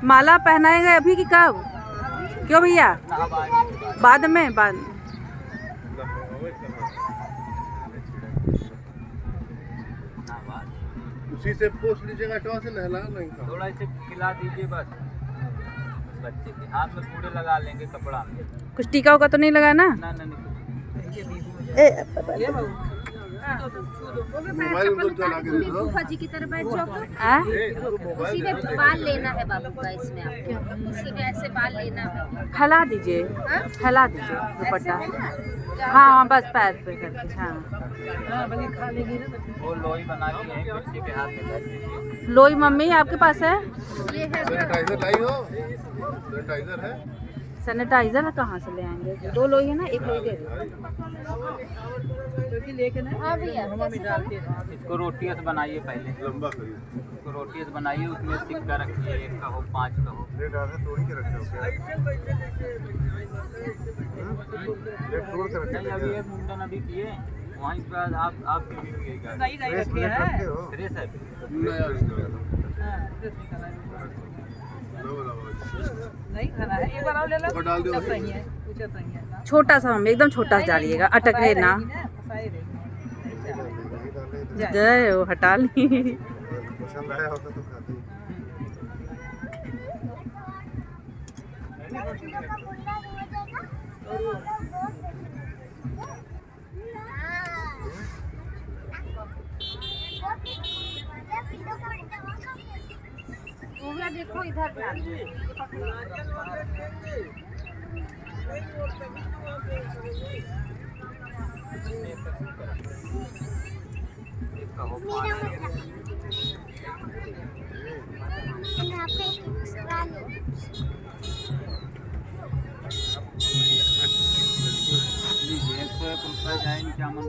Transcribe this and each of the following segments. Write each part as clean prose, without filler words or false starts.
माला पहनाएंगे अभी कि कब? क्यों भैया? बाद में उसी से पोछ लीजिएगा, टॉस से नहला नहीं था। थोड़ा इसे खिला दीजिए बस, बच्चे के हाथ में पूरे लगा लेंगे कपड़ा में। कुछ टीका उका तो नहीं लगाना? ना नहीं। मोबाइल को चला के दे दो। फूफा जी की तरह बैठ जाओ। उसी में बाल लेना है बाबू का, इसमें आपको उसी में ऐसे बाल लेना है। फैला दीजिए, फैला दीजिए दुपट्टा। हाँ बस पैर पे करके। हाँ वो लोई बना के यहीं बच्चे के हाथ में रख दीजिए। लोई मम्मी आपके पास है? ये है सैनिटाइजर लाई हो? सैनिटाइजर है? सैनिटाइजर कहाँ से ले आएंगे? 2 लोई है ना, 1 लोई दे दो। हाँ भैया, इसको रोटियां से बनाइए पहले, लंबा करिए। इसको रोटियां से बनाइए, उसमें सिक्का रखिए, 1 का हो 5 का हो। प्लेट आधे तोड़ के रखे हो क्या? प्लेट तोड़ के रखे नहीं अभी ये मुंडन अभी किए, वहीं पर आप नहीं रखे हो? फ्रेश है। नया नहीं खाना है, एक बार और ले लो। वो डाल दो। उचत रही है। छोटा सा मम्मी, एकदम छोटा सा डालिएगा, अटके ना। जय हो, हटा ली। पसंद आया होता तो खाते ही। देखो इधर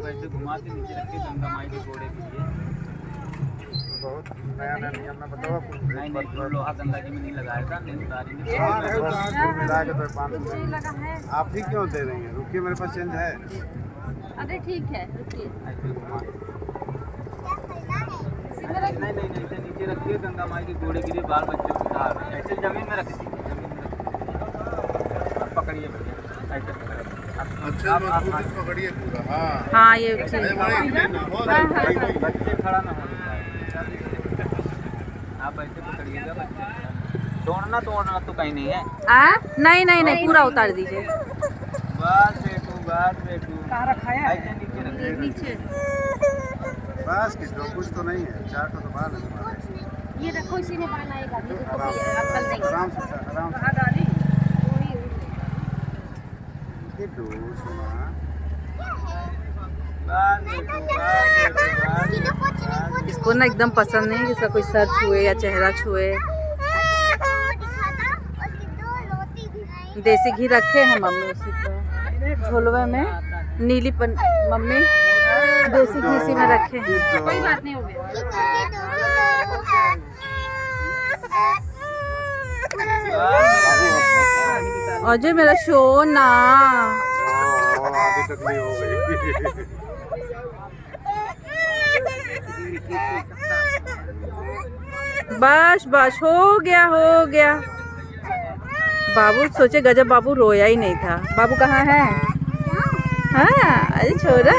ऐसे घुमा के नीचे रखे गंगा माई के घोड़े के लिए। बहुत नया नियम में बताओ। नहीं जो लोहा गंगा जी में नहीं लगाया था, नहीं उतारेंगे। मिला के तो 500 आप ही क्यों दे रही हैं? रुकिए, मेरे पास चेंज है। अरे ठीक है, रुकिए। ऐसे घुमा नहीं ऐसे नीचे रखिए, गंगा माई के घोड़े के लिए बाल बच्चे को उतार रहे हैं। ऐसे जमीन में रख दीजिए, जमीन में रख दीजिए। अब पकड़िए भैया, ऐसे पकड़िए। अच्छा आप पकड़िए पूरा। हाँ हाँ ये बड़े लेना हो बच्चे खड़ा ना हो, आप ऐसे पकड़िएगा बच्चे। तोड़ना तो कहीं नहीं है। नहीं पूरा उतार दीजिए। बस बेटू कहाँ रखा है? ऐसे नीचे रखिए। नीचे बस कि जो कुछ तो नहीं है। 4 तो बाल है तुम्हारे। ये रखो, इसी में बाल आएगा। ये देखो भैया, आप कल देंगे। आराम से कहाँ डाली? ये दो सुना। इसको ना एकदम पसंद नहीं कि इसका कोई सर छुए या चेहरा छुए। देसी घी रखे हैं मम्मी उसी पे झोलवे में, नीली मम्मी देसी घी इसी में रखे हैं। कोई बात नहीं, हो गया। अजय मेरा सोना। आधी टकली हो गई। बस हो गया। बाबू सोचे गजब, बाबू रोया ही नहीं था। बाबू कहाँ है? हाँ अरे छोरा।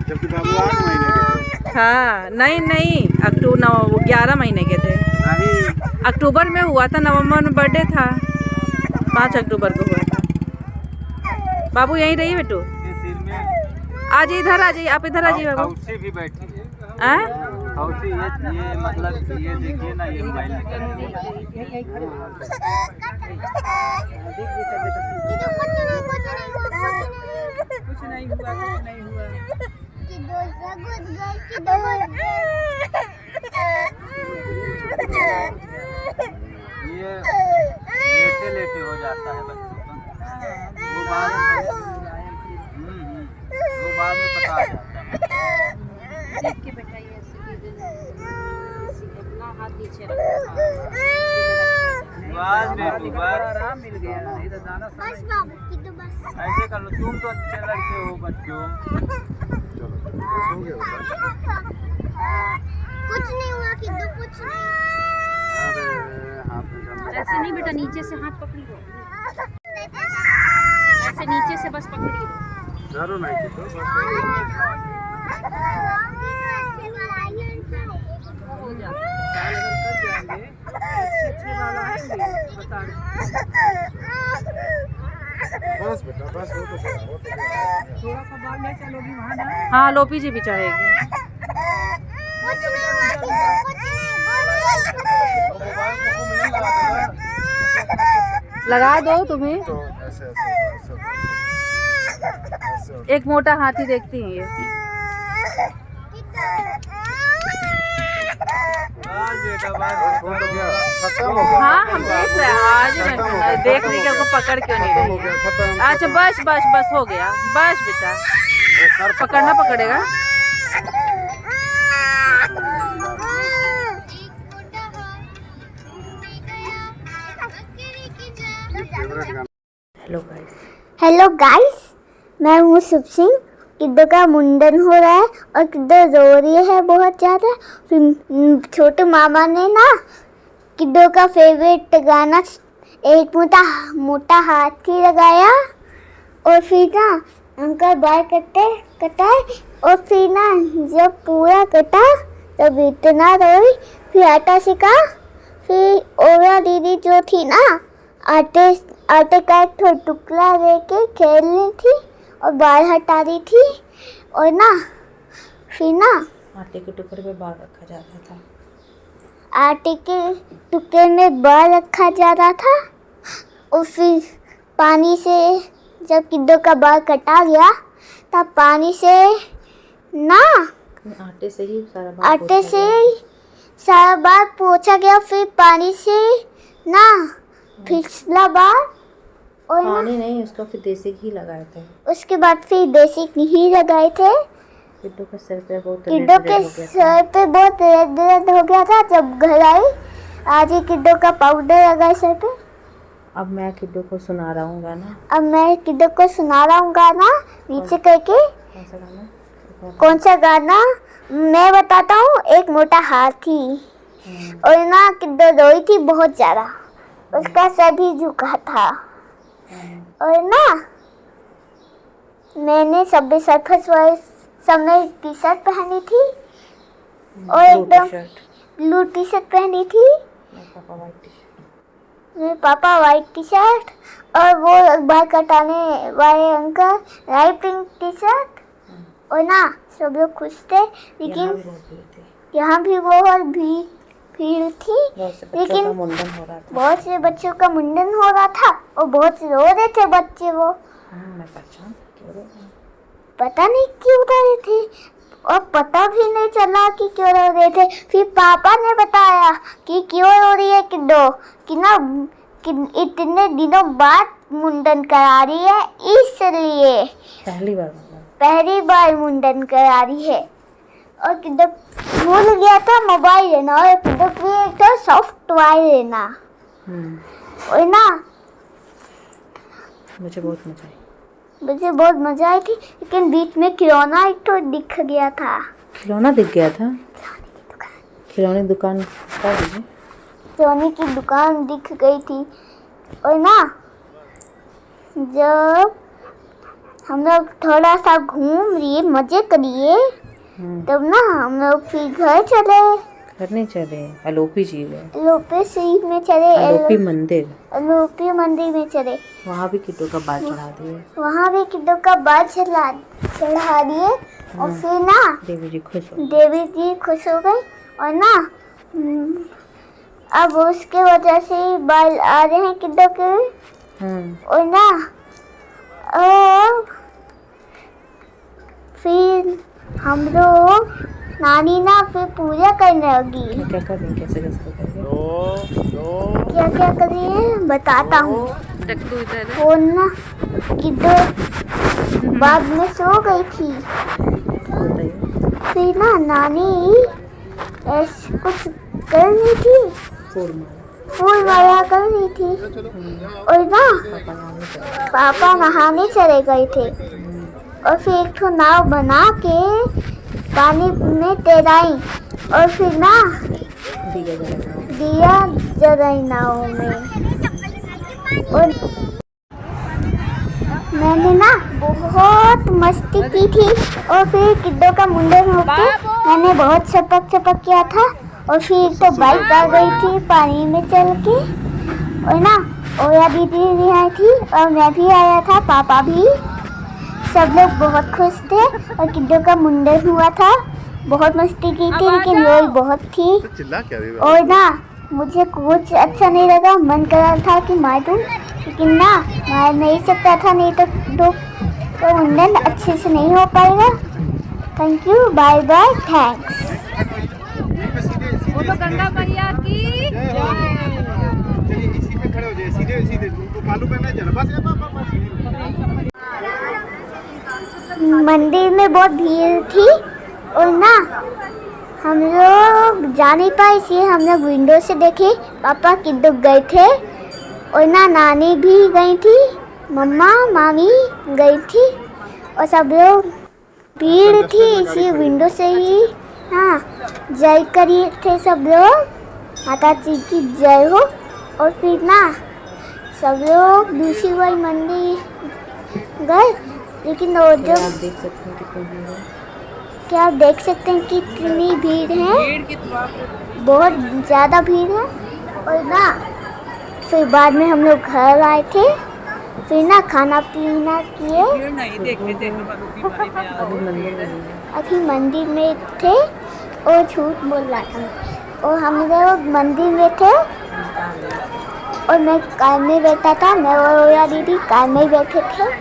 जबकि बाबू 8 महीने के थे। हाँ नहीं अक्टूबर 11 महीने के थे। नहीं अक्टूबर में हुआ था, नवंबर में बर्थडे था, 5 अक्टूबर को हुआ था। बाबू यहीं रहिए बेटू। सिर में आ जाइए, इधर आ जाइए, आप इधर आ जाइए बाबू। हौसी भी बैठी है। हौसी ये मतलब ये देखिए ना, ये मोबाइल कुछ नहीं हुआ। ये लेटे हो जाता है बच्चों का। वो बाद में पता आ जाता है। देख के बेटा, ये अपना हाथ नीचे रखो। आराम मिल गया, नहीं तो दाना ऐसे कर लो, तुम तो अच्छे लड़के हो बच्चों। सो गया होगा। कुछ नहीं हुआ, कुछ नहीं। अरे ऐसे नहीं बेटा, नीचे से हाथ पकड़ी लो, ऐसे नीचे से बस पकड़ी लो। डरो नहीं तो बस हो जाए। बाल अगर कट जाएंगे, अच्छे बाल आएंगे, बता रहे। बस बेटा बस वो तो गया, वो तो गया। थोड़ा सा बाल ले चलोगी वहाँ ना। हाँ लोपी जी भी चढ़ेगी। मोबाइल को मिलने लगा था। लगा दो तुम्हें। तो ऐसे ऐसे ऐसे एक मोटा हाथी देखती हैं ये। आज बेटा बाल हो गया, खत्म हो गया। हाँ हम देख रहे हैं, आज मैं देख रही कि उसको पकड़ क्यों नहीं खत्म रही हो गया, है। खत्म। अच्छा बस बस बस हो गया, बस बेटा ये सर पकड़ना पकड़ेगा। फेवरेट गाना। हेलो गाइस, हेलो गाइस, मैं हूँ शुभ सिंह। किड्डो का मुंडन हो रहा है और किड्डो रो रही है बहुत ज़्यादा। फिर छोटे मामा ने ना किड्डो का फेवरेट गाना एक मोटा हाथी लगाया और फिर ना अंकल बाल कटाए और फिर ना जब पूरा कटा तब इतना रोई। फिर आटा सिका। फिर ओरा दीदी जो थी ना आटे का एक टुकड़ा लेके खेल रही थी और बाल हटा रही थी। और ना फिर ना आटे के टुकड़े पे बाल रखा जाता था। आटे के टुकड़े में बाल रखा जा रहा था और फिर पानी से जब किड्डो का बाल कटा गया तब पानी से ना आटे से ही सारा बाल आटे से सारा बाल पोंछा गया। फिर पानी से ना फिसला बाल और ना पानी नहीं, उसका फिर देसी घी लगाए थे। उसके बाद फिर देसी घी लगाए थे। किड्डो के सर पे बहुत किड्डो के सर पे बहुत रेड हो गया था। जब घर आई आज ही किड्डो का पाउडर लगाए सर पे। अब मैं किड्डो को सुना रहा हूँ गाना। अब मैं किड्डो को सुना रहा हूँ गाना नीचे करके। कौन सा गाना? कौन सा गाना मैं बताता हूँ। एक मोटा हाथी और ना किड्डो रोई थी बहुत ज़्यादा, उसका सर भी झुका था। और ना मैंने सब सर्कस वाले समय टी शर्ट पहनी थी और एकदम ब्लू टी शर्ट पहनी थी। मेरे पापा वाइट टी शर्ट और वो बाल कटाने वाले uncle light pink T shirt. और ना सब लोग खुश थे, लेकिन यहाँ भी बहुत भीड़ थी। लेकिन मुंडन हो रहा था। बहुत से बच्चों का मुंडन हो रहा था और बहुत रो रहे थे बच्चे। वो मैं पहचान क्यों रहे हैं? पता नहीं क्यों रो रहे थे और पता भी नहीं चला कि क्यों रो रहे थे। फिर पापा ने बताया कि क्यों रो रही है किड्डो, कि ना कि इतने दिनों बाद मुंडन करा रही है, इसलिए पहली बार मुंडन करा रही है। और किड्डो भूल गया था मोबाइल लेना और किड्डो के लिए एक तो सॉफ्ट टॉय लेना। और ना मुझे बहुत मजा आई थी, लेकिन बीच में खिलौना एक तो दिख गया था। खिलौना दिख गया था? खिलौने दुकान बता दीजिए। खिलौने की दुकान दिख गई थी। और ना जब हम लोग थोड़ा सा घूम लिए मजे करिए तब ना हम लोग फिर घर चले। घर नहीं चले, अलोपी जी गए। अलोपी सीट में चले। अलोपी मंदिर में चले। वहाँ भी किड्डो का बाल चढ़ा दिए। वहाँ भी किड्डो का बाल चढ़ा दिए। और फिर ना देवी जी खुश हो गई। और ना अब उसके वजह से बाल आ रहे हैं किड्डो के। और ना फिर हम लोग नानी ना फिर पूजा करने लगी। क्या कर रही हैं? कैसे करेंगे? क्या कर रही है बताता हूँ। वो ना किड्डो बाद में सो गई थी। फिर ना नानी ऐसे कुछ कर रही थी, फूल माला कर रही थी। और ना पापा नहाने चले गए थे और फिर एक ठो नाव बना के पानी में तैराई। और फिर ना दिया चल रही नाव में। और मैंने ना बहुत मस्ती की थी और फिर किड्डो का मुंडन होके मैंने बहुत छपक छपक किया था और फिर तो बाइक आ गई थी पानी में चल के। और ना ओया दीदी भी आई थी और मैं भी आया था, पापा भी। सब लोग बहुत खुश थे और किड्डो का मुंडन हुआ था। बहुत मस्ती की थी लेकिन रोई बहुत थी। चिल्ला क्या रही है? और ना मुझे कुछ अच्छा नहीं लगा, मन कर रहा था कि मार दूं, लेकिन ना मार नहीं सकता था, नहीं तो किड्डो का मुंडन अच्छे से नहीं हो पाएगा। Thank you, bye bye, thanks. वो तो गंगा मैया की चलिए इसी पे खड़े हो जाइए, सीधे सीधे उनको मालूम करना है, चलो बस। मंदिर में बहुत भीड़ थी और ना हम लोग जा नहीं पाए, इसलिए हम लोग विंडो से देखे। पापा किड्डो गए थे और ना नानी भी गई थी, मम्मा मामी गई थी और सब लोग भीड़ थी, इसलिए विंडो से ही हाँ जय करिए थे सब लोग, माता जी की जय हो। और फिर ना सब लोग दूसरी बार मंदिर गए, लेकिन वो जो आप देख सकते हैं कितनी भीड़ है। क्या आप देख सकते हैं कितनी भीड़ है, बहुत ज़्यादा भीड़ है। और ना फिर बाद में हम लोग घर आए थे, फिर ना खाना पीना किए। अभी मंदिर में थे और झूठ बोल रहा था। और हम लोग मंदिर में थे और मैं कार में बैठा था, मैं और ओया दीदी कार में बैठे थे।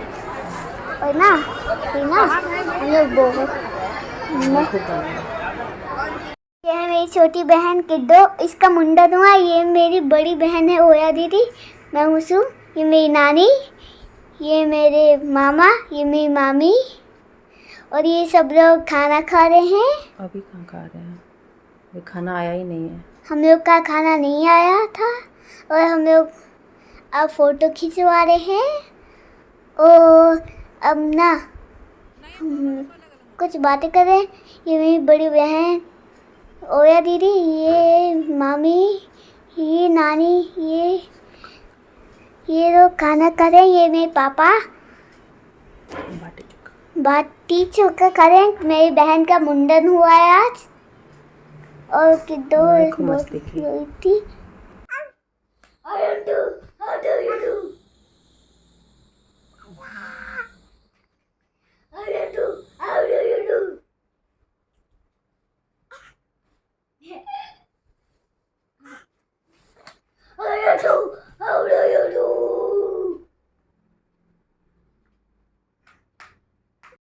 और ना फिर ना हम लोग बहुत ये है मेरी छोटी बहन किड्डो, इसका मुंडन हुआ। ये मेरी बड़ी बहन है ओया दीदी, मैं हुसू। ये मेरी नानी, ये मेरे मामा, ये मेरी मामी। और ये सब लोग खाना खा रहे हैं। अभी कहाँ खा रहे हैं, अभी खाना आया ही नहीं है। हम लोग का खाना नहीं आया था और हम लोग अब फोटो खिंचवा रहे हैं। और अब ना हम कुछ बातें कर रहे हैं। ये मेरी बड़ी बहन ओया दीदी, ये मामी, ये नानी, ये लोग खाना खा रहे हैं। ये मेरे पापा बाटी चोखा खा रहे हैं। मेरी बहन का मुंडन हुआ है आज और किड्डो खूब मस्ती की। थी।